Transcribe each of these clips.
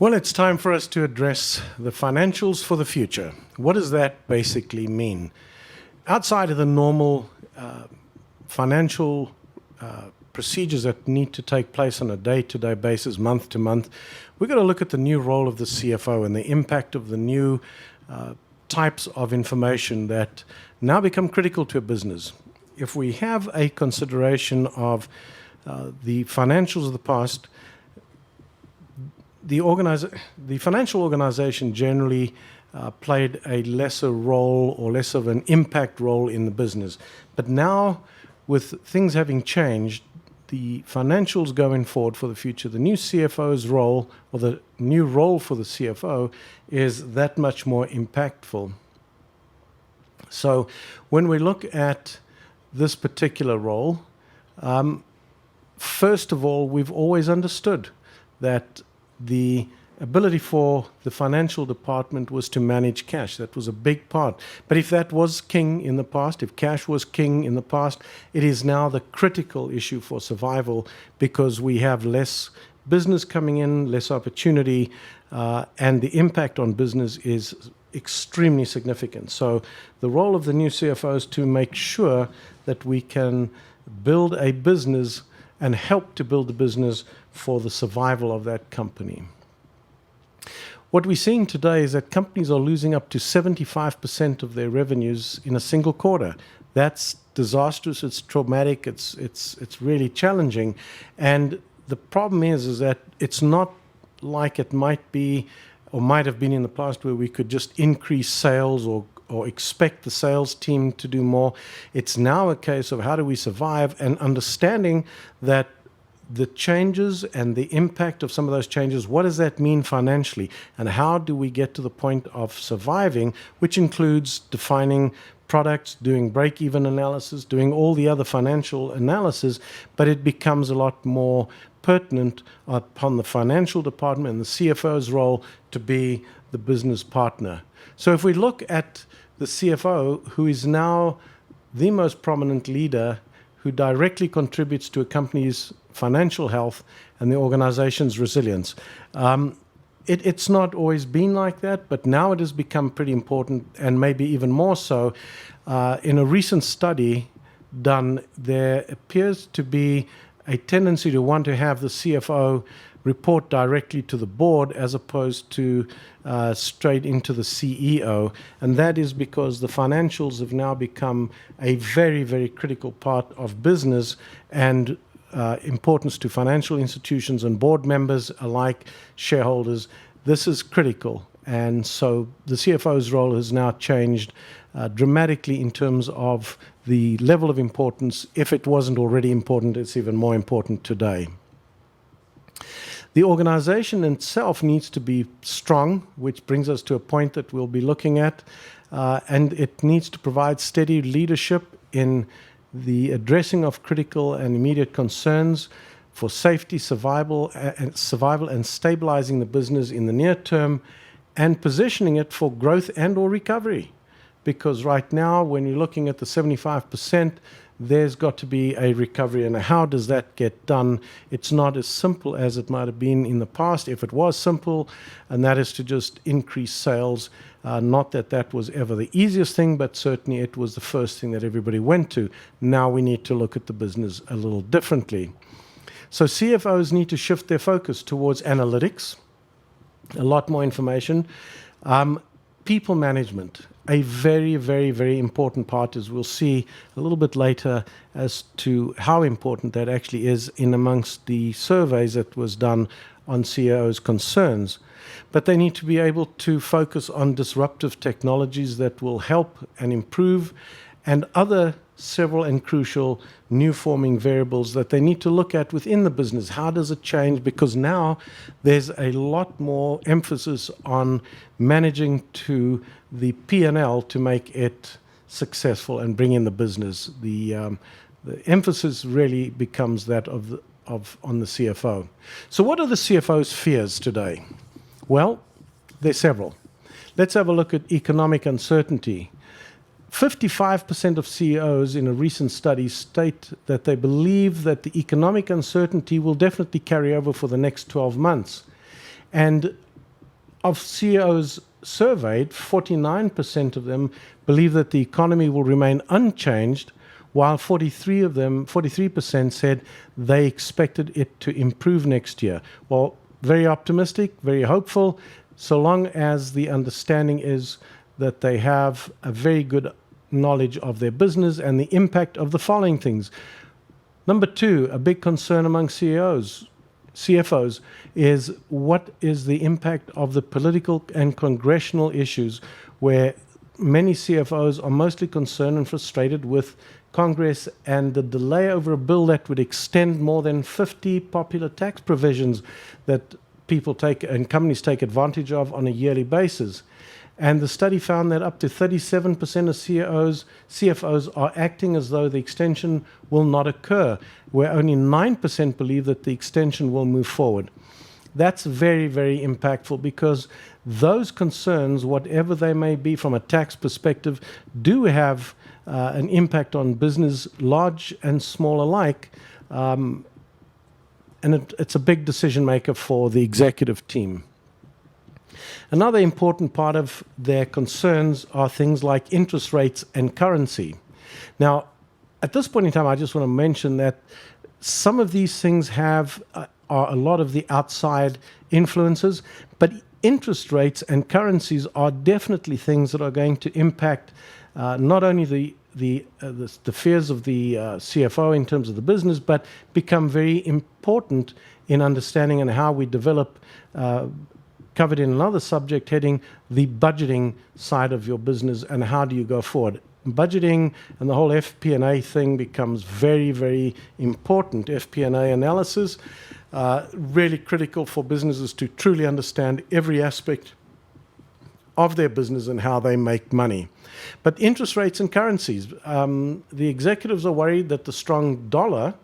Well, it's time for us to address the financials for the future. What does that basically mean? Outside of the normal financial procedures that need to take place on a day-to-day basis, month to month, we've got to look at the new role of the CFO and the impact of the new types of information that now become critical to a business. If we have a consideration of the financials of the past, the financial organization generally played a lesser role or less of an impact role in the business. But now, with things having changed, the financials going forward for the future, the new CFO's role, or the new role for the CFO, is that much more impactful. So when we look at this particular role, first of all, we've always understood that the ability for the financial department was to manage cash. That was a big part. But if that was king in the past, if cash was king in the past, it is now the critical issue for survival because we have less business coming in, less opportunity, and the impact on business is extremely significant. So the role of the new CFO is to make sure that we can build a business and help to build the business for the survival of that company. What we're seeing today is that companies are losing up to 75% of their revenues in a single quarter. That's disastrous, it's traumatic, it's really challenging. And the problem is that it's not like it might be or might have been in the past where we could just increase sales or expect the sales team to do more. It's now a case of how do we survive and understanding that the changes and the impact of some of those changes, what does that mean financially? And how do we get to the point of surviving, which includes defining products, doing break-even analysis, doing all the other financial analysis, but it becomes a lot more pertinent upon the financial department and the CFO's role to be the business partner. So if we look at the CFO, who is now the most prominent leader who directly contributes to a company's financial health and the organization's resilience. It's not always been like that, but now it has become pretty important, and maybe even more so. In a recent study done, there appears to be a tendency to want to have the CFO report directly to the board as opposed to straight into the CEO. And that is because the financials have now become a very, very critical part of business and importance to financial institutions and board members alike, shareholders. This is critical. And so the CFO's role has now changed dramatically in terms of the level of importance. If it wasn't already important, it's even more important today. The organization itself needs to be strong, which brings us to a point that we'll be looking at, and it needs to provide steady leadership in the addressing of critical and immediate concerns for safety, survival, and stabilizing the business in the near term, and positioning it for growth and or recovery. Because right now, when you're looking at the 75%, there's got to be a recovery. And how does that get done? It's not as simple as it might have been in the past. If it was simple, and that is to just increase sales, not that that was ever the easiest thing, but certainly it was the first thing that everybody went to. Now we need to look at the business a little differently. So CFOs need to shift their focus towards analytics, a lot more information, people management. A very, very, very important part, as we'll see a little bit later, as to how important that actually is in amongst the surveys that was done on CEOs' concerns. But they need to be able to focus on disruptive technologies that will help and improve, and other several and crucial new forming variables that they need to look at within the business. How does it change? Because now there's a lot more emphasis on managing to the P&L to make it successful and bring in the business. The emphasis really becomes that on the CFO. So what are the CFO's fears today? Well, there's several. Let's have a look at economic uncertainty. 55% of CEOs in a recent study state that they believe that the economic uncertainty will definitely carry over for the next 12 months. And of CEOs surveyed, 49% of them believe that the economy will remain unchanged, while 43% said they expected it to improve next year. Well, very optimistic, very hopeful, so long as the understanding is that they have a very good knowledge of their business and the impact of the following things. Number two, a big concern among CFOs, is what is the impact of the political and congressional issues, where many CFOs are mostly concerned and frustrated with Congress and the delay over a bill that would extend more than 50 popular tax provisions that people take and companies take advantage of on a yearly basis. And the study found that up to 37% of CFOs are acting as though the extension will not occur, where only 9% believe that the extension will move forward. That's very, very impactful, because those concerns, whatever they may be from a tax perspective, do have an impact on business, large and small alike. And it's a big decision maker for the executive team. Another important part of their concerns are things like interest rates and currency. Now, at this point in time, I just want to mention that some of these things are a lot of the outside influences, but interest rates and currencies are definitely things that are going to impact not only the fears of the CFO in terms of the business, but become very important in understanding and how we develop, covered in another subject heading, the budgeting side of your business and how do you go forward. Budgeting and the whole FP&A thing becomes very, very important. FP&A analysis, really critical for businesses to truly understand every aspect of their business and how they make money. But interest rates and currencies, the executives are worried that the strong dollar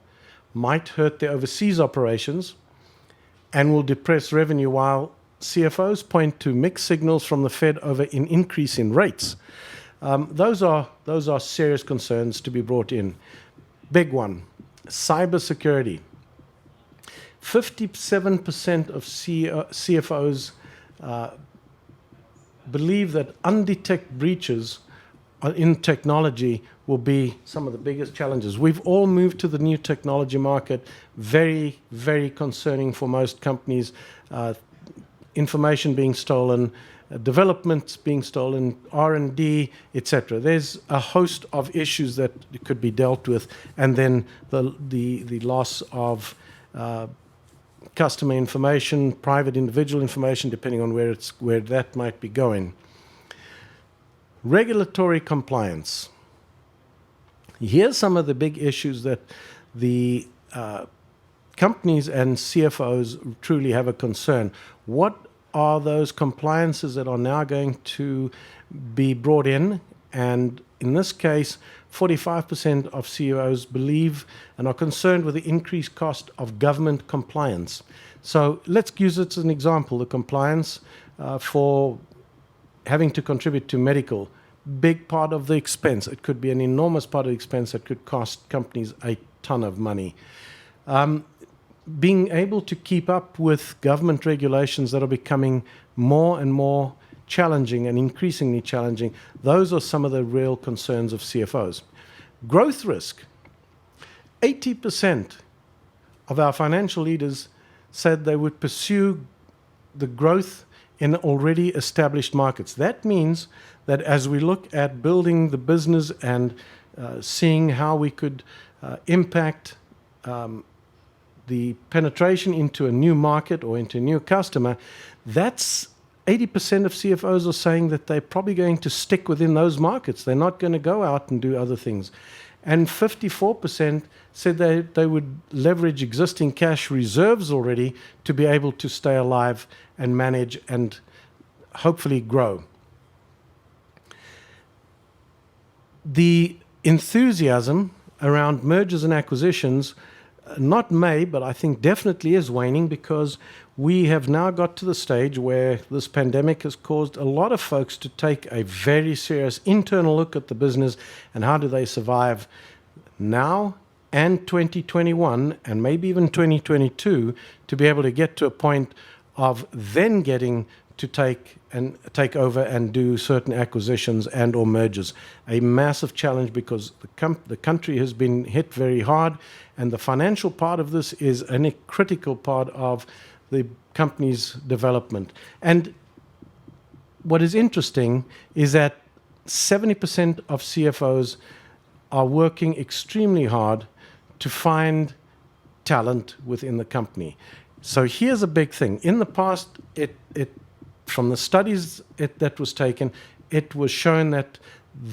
might hurt their overseas operations and will depress revenue, while CFOs point to mixed signals from the Fed over an increase in rates. Those are serious concerns to be brought in. Big one, cybersecurity. 57% of CFOs believe that undetected breaches in technology will be some of the biggest challenges. We've all moved to the new technology market, very, very concerning for most companies. Information being stolen, developments being stolen, R&D, etc. There's a host of issues that could be dealt with, and then the loss of customer information, private individual information, depending on where that might be going. Regulatory compliance. Here's some of the big issues that the companies and CFOs truly have a concern. What are those compliances that are now going to be brought in? And in this case, 45% of CEOs believe and are concerned with the increased cost of government compliance. So let's use it as an example, the compliance for having to contribute to medical. Big part of the expense. It could be an enormous part of the expense that could cost companies a ton of money. Being able to keep up with government regulations that are becoming more and more challenging and increasingly challenging, those are some of the real concerns of CFOs. Growth risk. 80% of our financial leaders said they would pursue the growth in already established markets. That means that as we look at building the business and seeing how we could impact the penetration into a new market or into a new customer, that's 80% of CFOs are saying that they're probably going to stick within those markets. They're not going to go out and do other things. And 54% said they would leverage existing cash reserves already to be able to stay alive and manage and hopefully grow. The enthusiasm around mergers and acquisitions not may, but I think definitely is waning, because we have now got to the stage where this pandemic has caused a lot of folks to take a very serious internal look at the business and how do they survive now and 2021 and maybe even 2022 to be able to get to a point of then getting to take over and do certain acquisitions and or mergers. A massive challenge because the country has been hit very hard, and the financial part of this is a critical part of the company's development. And what is interesting is that 70% of CFOs are working extremely hard to find talent within the company. So here's a big thing. In the past, from the studies that was taken, it was shown that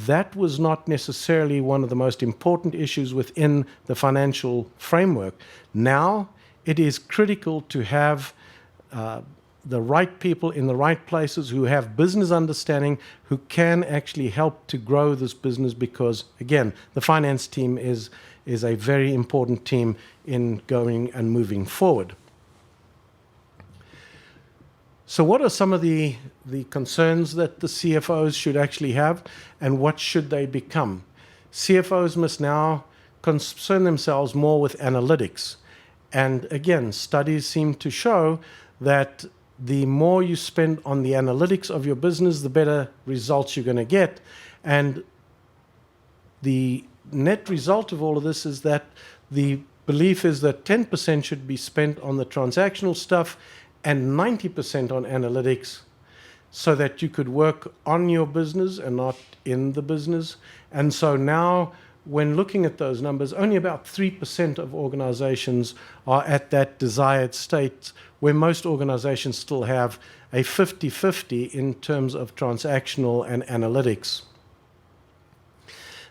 that was not necessarily one of the most important issues within the financial framework. Now, it is critical to have the right people in the right places who have business understanding, who can actually help to grow this business because, again, the finance team is a very important team in going and moving forward. So what are some of the concerns that the CFOs should actually have, and what should they become? CFOs must now concern themselves more with analytics. And again, studies seem to show that the more you spend on the analytics of your business, the better results you're going to get. And the net result of all of this is that the belief is that 10% should be spent on the transactional stuff and 90% on analytics, so that you could work on your business and not in the business. And so now, when looking at those numbers, only about 3% of organizations are at that desired state, where most organizations still have a 50-50 in terms of transactional and analytics.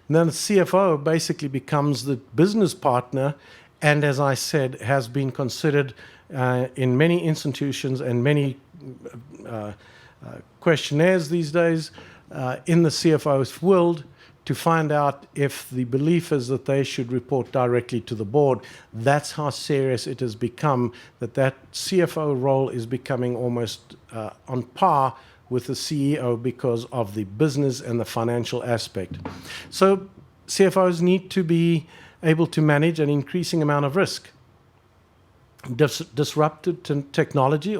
Then the CFO basically becomes the business partner, and as I said, has been considered in many institutions and many questionnaires these days in the CFO's world, to find out if the belief is that they should report directly to the board. That's how serious it has become, that CFO role is becoming almost on par with the CEO because of the business and the financial aspect. So CFOs need to be able to manage an increasing amount of risk. Disruptive technology.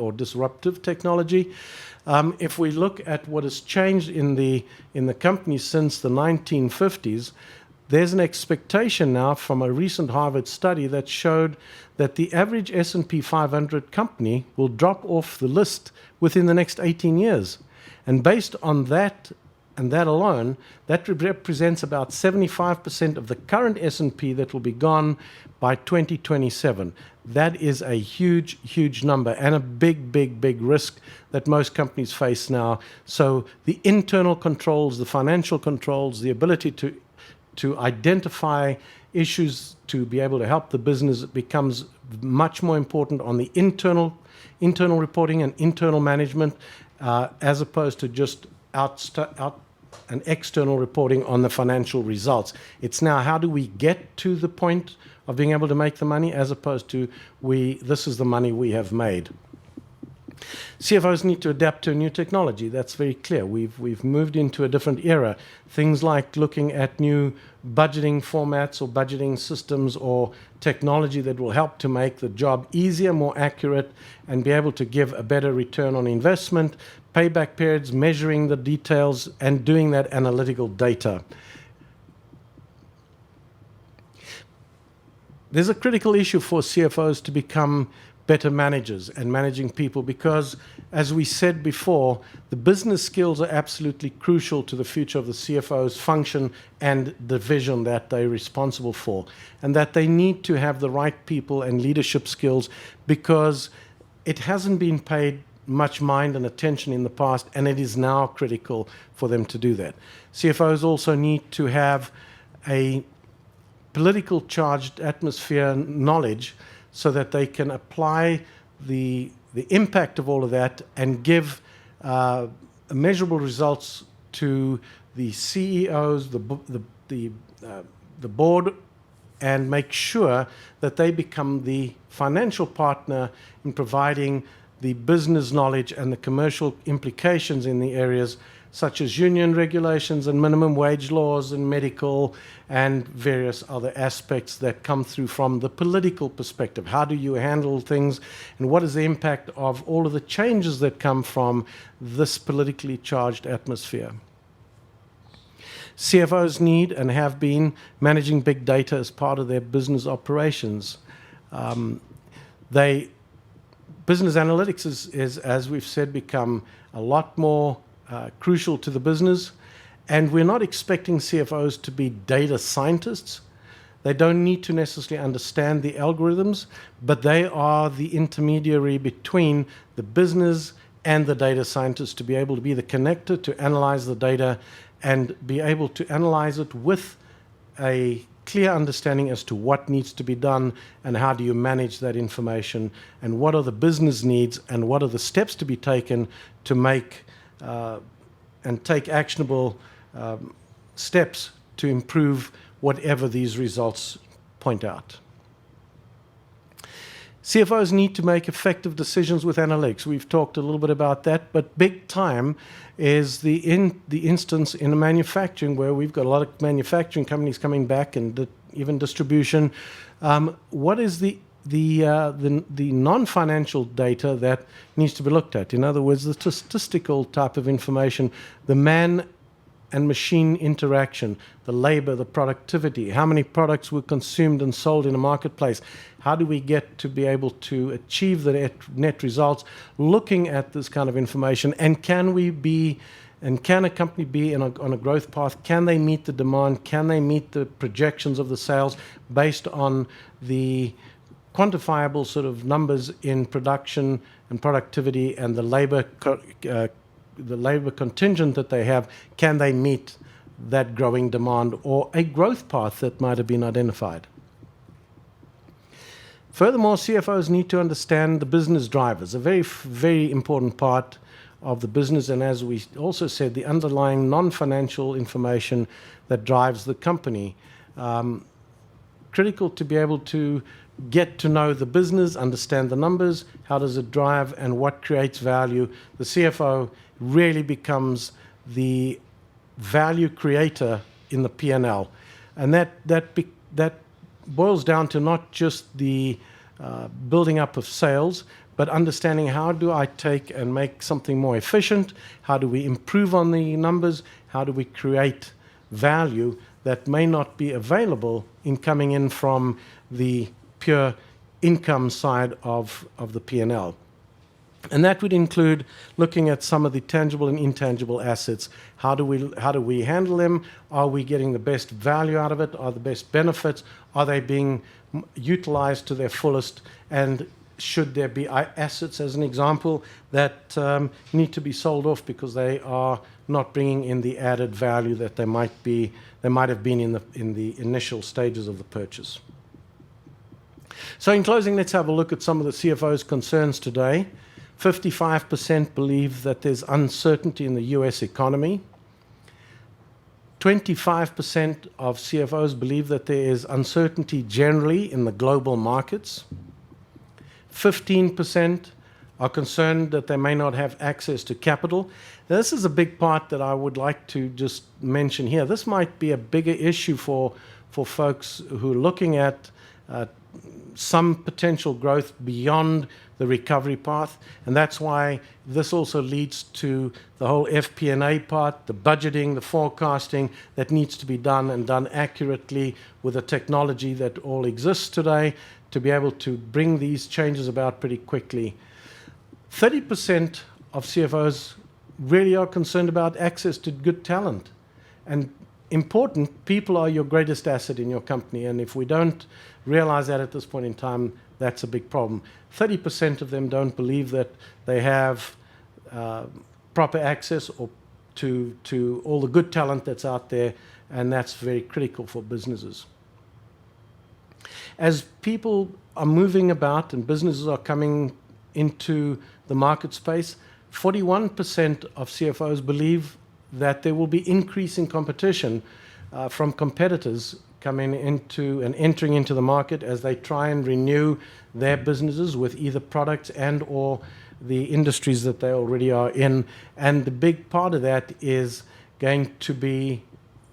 If we look at what has changed in the company since the 1950s, there's an expectation now from a recent Harvard study that showed that the average S&P 500 company will drop off the list within the next 18 years. And based on that and that alone, that represents about 75% of the current S&P that will be gone by 2027. That is a huge, huge number and a big, big, big risk that most companies face now. So the internal controls, the financial controls, the ability to identify issues to be able to help the business becomes much more important on the internal reporting and internal management, as opposed to just out and external reporting on the financial results. It's now, how do we get to the point of being able to make the money, as opposed to this is the money we have made. CFOs need to adapt to new technology. That's very clear. We've moved into a different era. Things like looking at new budgeting formats or budgeting systems or technology that will help to make the job easier, more accurate, and be able to give a better return on investment, payback periods, measuring the details, and doing that analytical data. There's a critical issue for CFOs to become better managers and managing people because, as we said before, the business skills are absolutely crucial to the future of the CFO's function and the vision that they're responsible for, and that they need to have the right people and leadership skills because it hasn't been paid much mind and attention in the past, and it is now critical for them to do that. CFOs also need to have a political charged atmosphere knowledge so that they can apply the impact of all of that and give measurable results to the CEOs, the board, and make sure that they become the financial partner in providing the business knowledge and the commercial implications in the areas such as union regulations and minimum wage laws and medical and various other aspects that come through from the political perspective. How do you handle things, and what is the impact of all of the changes that come from this politically charged atmosphere? CFOs need and have been managing big data as part of their business operations. Business analytics is, as we've said, become a lot more crucial to the business, and we're not expecting CFOs to be data scientists. They don't need to necessarily understand the algorithms, but they are the intermediary between the business and the data scientists to be able to be the connector to analyze the data and be able to analyze it with a clear understanding as to what needs to be done and how do you manage that information and what are the business needs and what are the steps to be taken to make and take actionable steps to improve whatever these results point out. CFOs need to make effective decisions with analytics. We've talked a little bit about that, but big time is the instance in manufacturing where we've got a lot of manufacturing companies coming back and even distribution. What is the non-financial data that needs to be looked at? In other words, the statistical type of information, the man and machine interaction, the labor, the productivity, how many products were consumed and sold in a marketplace. How do we get to be able to achieve the net results looking at this kind of information? And can a company be on a growth path? Can they meet the demand? Can they meet the projections of the sales based on the quantifiable sort of numbers in production and productivity and the labor contingent that they have? Can they meet that growing demand or a growth path that might have been identified? Furthermore, CFOs need to understand the business drivers, a very, very important part of the business, and as we also said, the underlying non-financial information that drives the company. Critical to be able to get to know the business, understand the numbers, how does it drive, and what creates value. The CFO really becomes the value creator in the P&L. And that boils down to not just the building up of sales, but understanding how do I take and make something more efficient, how do we improve on the numbers, how do we create value that may not be available in coming in from the pure income side of the P&L. And that would include looking at some of the tangible and intangible assets. How do we handle them? Are we getting the best value out of it? Are the best benefits? Are they being utilized to their fullest? And should there be assets, as an example, that need to be sold off because they are not bringing in the added value that they might have been in the initial stages of the purchase? So in closing, let's have a look at some of the CFO's concerns today. 55% believe that there's uncertainty in the US economy. 25% of CFOs believe that there is uncertainty generally in the global markets. 15% are concerned that they may not have access to capital. Now, this is a big part that I would like to just mention here. This might be a bigger issue for folks who are looking at some potential growth beyond the recovery path, and that's why this also leads to the whole FP&A part, the budgeting, the forecasting that needs to be done and done accurately with the technology that all exists today to be able to bring these changes about pretty quickly. 30% of CFOs really are concerned about access to good talent. And important, people are your greatest asset in your company, and if we don't realize that at this point in time, that's a big problem. 30% of them don't believe that they have proper access to all the good talent that's out there, and that's very critical for businesses. As people are moving about and businesses are coming into the market space, 41% of CFOs believe that there will be increasing competition from competitors coming into and entering into the market as they try and renew their businesses with either products and or the industries that they already are in. And the big part of that is going to be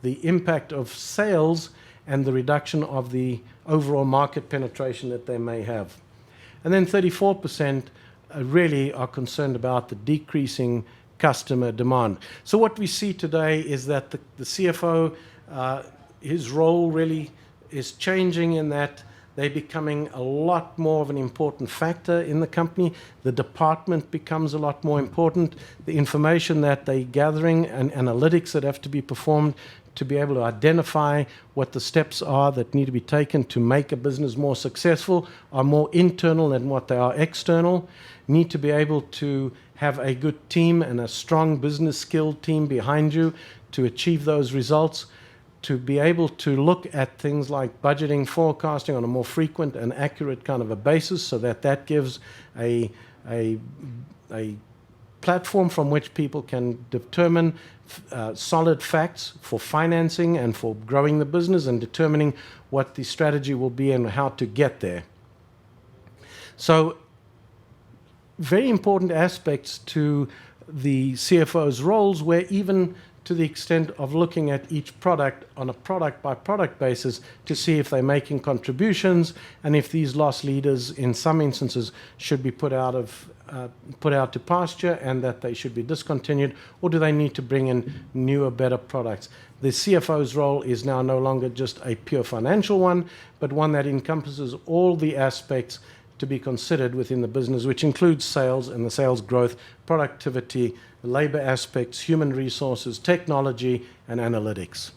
the impact of sales and the reduction of the overall market penetration that they may have. And then 34% really are concerned about the decreasing customer demand. So what we see today is that the CFO, his role really is changing in that they're becoming a lot more of an important factor in the company. The department becomes a lot more important. The information that they're gathering and analytics that have to be performed to be able to identify what the steps are that need to be taken to make a business more successful are more internal than what they are external. Need to be able to have a good team and a strong business skilled team behind you to achieve those results, to be able to look at things like budgeting, forecasting on a more frequent and accurate kind of a basis, so that gives a platform from which people can determine solid facts for financing and for growing the business and determining what the strategy will be and how to get there. So very important aspects to the CFO's roles, where even to the extent of looking at each product on a product-by-product basis to see if they're making contributions and if these loss leaders, in some instances, should be put out to pasture and that they should be discontinued, or do they need to bring in newer, better products. The CFO's role is now no longer just a pure financial one, but one that encompasses all the aspects to be considered within the business, which includes sales and the sales growth, productivity, labor aspects, human resources, technology, and analytics.